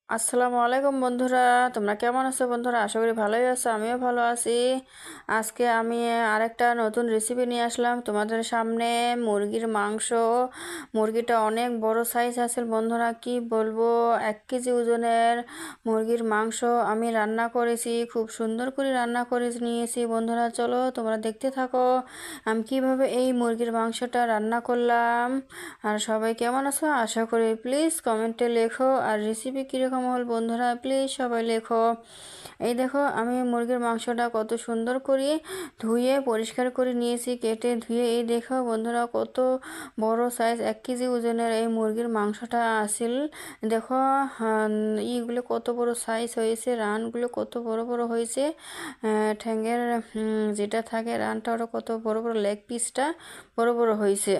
আসসালামু আলাইকুম বন্ধুরা, তোমরা কেমন আছো বন্ধুরা? আশা করি ভালোই আছো, আমিও ভালো আছি। আজকে আমি আরেকটা নতুন রেসিপি নিয়ে আসলাম তোমাদের সামনে। মুরগির মাংস। মুরগিটা অনেক বড় সাইজ আছে বন্ধুরা, কি বলবো। 1 কেজি ওজনের মুরগির মাংস আমি রান্না করেছি, খুব সুন্দর করে রান্না করে নিয়েছি বন্ধুরা। চলো তোমরা দেখতে থাকো আমি কিভাবে এই মুরগির মাংসটা রান্না করলাম। আর সবাই কেমন আছো? আশা করি প্লিজ কমেন্টে লেখো, আর রেসিপি কীরকম হল বন্ধুরা প্লিজ সবাই লেখো। এই দেখো আমি মুরগির মাংসটা কত সুন্দর করে ধুয়ে পরিষ্কার করে নিয়েছি, কেটে ধুয়ে। এই দেখো বন্ধুরা কত বড় সাইজ 1 কেজি ওজনের এই মুরগির মাংসটা আসিল। দেখো ইগুলো কত বড় সাইজ হয়েছে, রানগুলো কত বড় বড় হয়েছে। ঠ্যাঙ্গের যেটা থাকে রানটা, ওটা কত বড় বড়, লেগ পিসটা বড় বড় হয়েছে।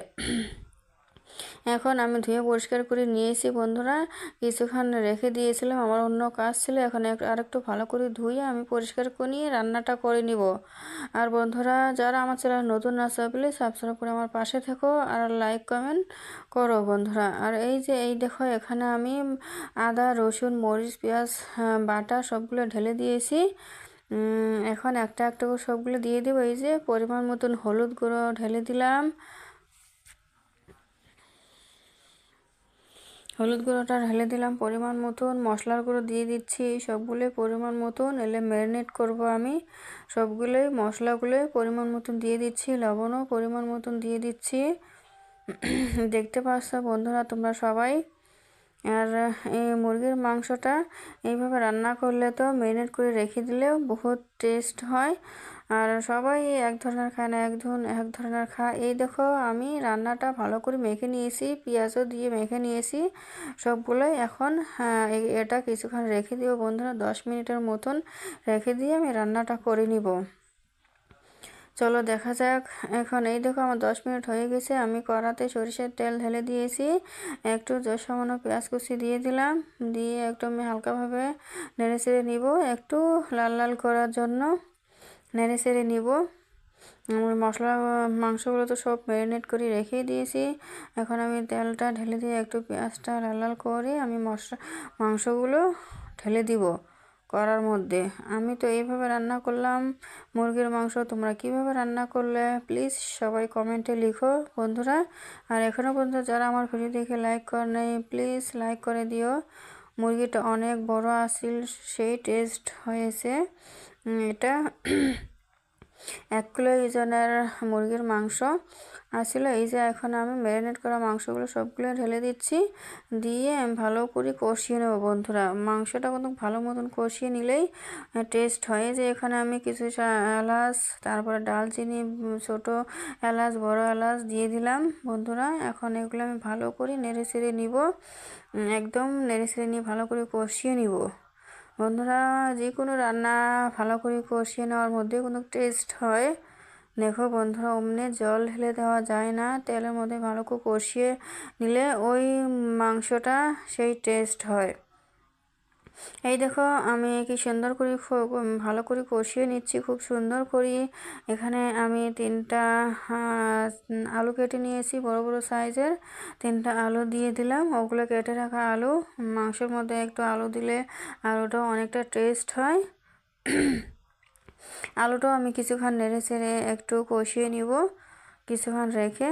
এখন আমি ধুয়ে পরিষ্কার করে নিয়েছি বন্ধুরা, কিছুক্ষণ রেখে দিয়েছিলাম, আমার অন্য কাজ ছিল। এখন আরেকটু ভালো করে ধুয়ে আমি পরিষ্কার করে নিয়ে রান্নাটা করে নিব। আর বন্ধুরা যারা আমার চ্যানেল নতুন আছে প্লিজ সাবস্ক্রাইব করে আমার পাশে থেকো, আর লাইক কমেন্ট করো বন্ধুরা। আর এই দেখো এখানে আমি আদা রসুন মরিচ পেঁয়াজ বাটা সবগুলো ঢেলে দিয়েছি। এখন একটা একটা করে সবগুলো দিয়ে দেবো। এই যে পরিমাণ মতন হলুদ গুঁড়ো ঢেলে দিলাম, হলুদ গুঁড়োটা ঢেলে দিলাম পরিমাণ মতন। মশলার গুঁড়ো দিয়ে দিচ্ছি সবগুলোই পরিমাণ মতন, এলে ম্যারিনেট করব আমি। সবগুলোই মশলাগুলোই পরিমাণ মতন দিয়ে দিচ্ছি, লবণও পরিমাণ মতন দিয়ে দিচ্ছি। দেখতে পাচ্ছ বন্ধুরা তোমরা সবাই। আর এই মুরগির মাংসটা এইভাবে রান্না করলে তো ম্যারিনেট করে রেখে দিলেও বহুত টেস্ট হয়। আর সবাই এক ধরনের খায় না, এক ধরনের খায়। এই দেখো আমি রান্নাটা ভালো করে মেখে নিয়েছি, পেঁয়াজও দিয়ে মেখে নিয়েছি সবগুলোই। এখন এটা কিছুক্ষণ রেখে দিব বন্ধুরা, 10 মিনিটের মতন রেখে দিয়ে আমি রান্নাটা করে নিব। চলো দেখা যাক। এখন এই দেখো আমার 10 মিনিট হয়ে গেছে। আমি কড়াতে সরিষার তেল ঢেলে দিয়েছি, একটু সামান্য পেঁয়াজ কুচি দিয়ে দিলাম, দিয়ে একটু আমি হালকাভাবে নেড়ে চেড়ে নিব, একটু লাল লাল করার জন্য নেড়ে চেড়ে নিব। আমার মশলা মাংসগুলো তো সব ম্যারিনেট করে রেখেই দিয়েছি। এখন আমি তেলটা ঢেলে দিয়ে একটু পেঁয়াজটা লাল লাল করে আমি মাংসগুলো ঢেলে দিব কড়ার মধ্যে। আমি তো এইভাবে রান্না করলাম মুরগির মাংস, তোমরা কিভাবে রান্না করলে প্লিজ সবাই কমেন্টে লিখো বন্ধুরা। আর এখনও পর্যন্ত যারা আমার ভিডিও দেখে লাইক করে নেই প্লিজ লাইক করে দিও। মুরগিটা অনেক বড় আসিল, সেই টেস্ট হয়েছে এটা। 1 কিলো ওজনের মুরগির মাংস আসলে। এই যে এখন আমি ম্যারিনেট করা মাংসগুলো সবগুলো ঢেলে দিচ্ছি, দিয়ে আমি ভালো করে কষিয়ে নেব বন্ধুরা। মাংসটা কিন্তু ভালো মতন কষিয়ে নিলেই টেস্ট হয়। যে এখানে আমি কিছু এলাচ, তারপরে দালচিনি, ছোট এলাচ বড় এলাচ দিয়ে দিলাম বন্ধুরা। এখন এগুলো আমি ভালো করে নেড়ে চেড়ে নিব, একদম নেড়ে চেড়ে নিয়ে ভালো করে কষিয়ে নিব বন্ধুরা। যে কোনো রান্না ভালো করে কষিয়ে নেওয়ার মধ্যে কোনো টেস্ট হয়। দেখো বন্ধুরা অমনি জল ঢেলে দেওয়া যায় না, তেলের মধ্যে ভালো করে কষিয়ে নিলে ওই মাংসটা সেই টেস্ট হয়। এই দেখো আমি কি সুন্দর করে ভালো করে কষিয়ে নিচ্ছি, খুব সুন্দর করে। এখানে আমি 3টা আলু কেটে নিয়েছি, বড় বড় সাইজের 3টা আলু দিয়ে দিলাম। ওগুলো কেটে রাখা আলু, মাংসের মধ্যে একটু আলু দিলে আলুটাও অনেকটা টেস্ট হয়। আলুটাও আমি কিছুক্ষণ নেড়ে চেড়ে একটু কষিয়ে নিব কিছুক্ষণ রেখে।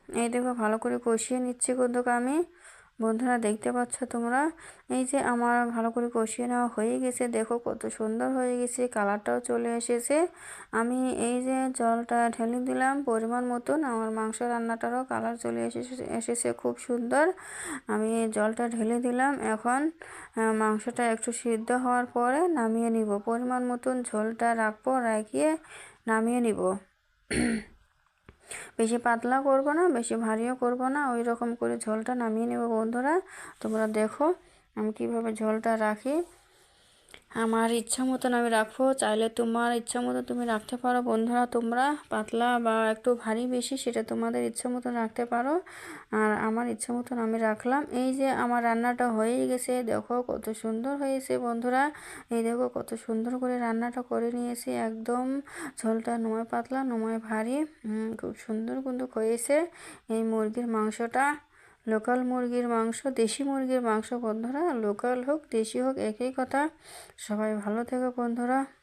এই দেখো ভালো করে কষিয়ে নিচ্ছি কিন্তু আমি বন্ধুরা, দেখতে পাচ্ছ তোমরা। এই যে আমার ভালো করে কষিয়ে নেওয়া হয়ে গেছে, দেখো কত সুন্দর হয়ে গেছে, কালারটাও চলে এসেছে। আমি এই যে জলটা ঢেলে দিলাম পরিমাণ মতন, আমার মাংস রান্নাটারও কালার চলে এসেছে খুব সুন্দর। আমি জলটা ঢেলে দিলাম। এখন মাংসটা একটু সিদ্ধ হওয়ার পরে নামিয়ে নিব, পরিমাণ মতন ঝোলটা রাখবো, রাখিয়ে নামিয়ে নিব। বেশি পাতলা করব না, বেশি ভারীও করব না, ওই রকম করে ঝোলটা নামিয়ে নেব বন্ধুরা। তোমরা দেখো আমি কিভাবে ঝোলটা রাখি। আমার ইচ্ছা মতন আমি রাখবো, চাইলে তোমার ইচ্ছা মতন তুমি রাখতে পারো বন্ধুরা। তোমরা পাতলা বা একটু ভারী বেশি সেটা তোমাদের ইচ্ছা মতন রাখতে পারো, আর আমার ইচ্ছা মতন আমি রাখলাম। এই যে আমার রান্নাটা হয়ে গেছে, দেখো কত সুন্দর হয়েছে বন্ধুরা। এই দেখো কত সুন্দর করে রান্নাটা করে নিয়েছি, একদম ঝোলটা নয় পাতলা নয় ভারী, খুব সুন্দর কিন্তু হয়েছে এই মুরগির মাংসটা। লোকাল মুরগির মাংস, দেশি মুরগির মাংস বন্ধুরা, লোকাল হোক দেশি হোক একই কথা। সবাই ভালো থেকো বন্ধুরা।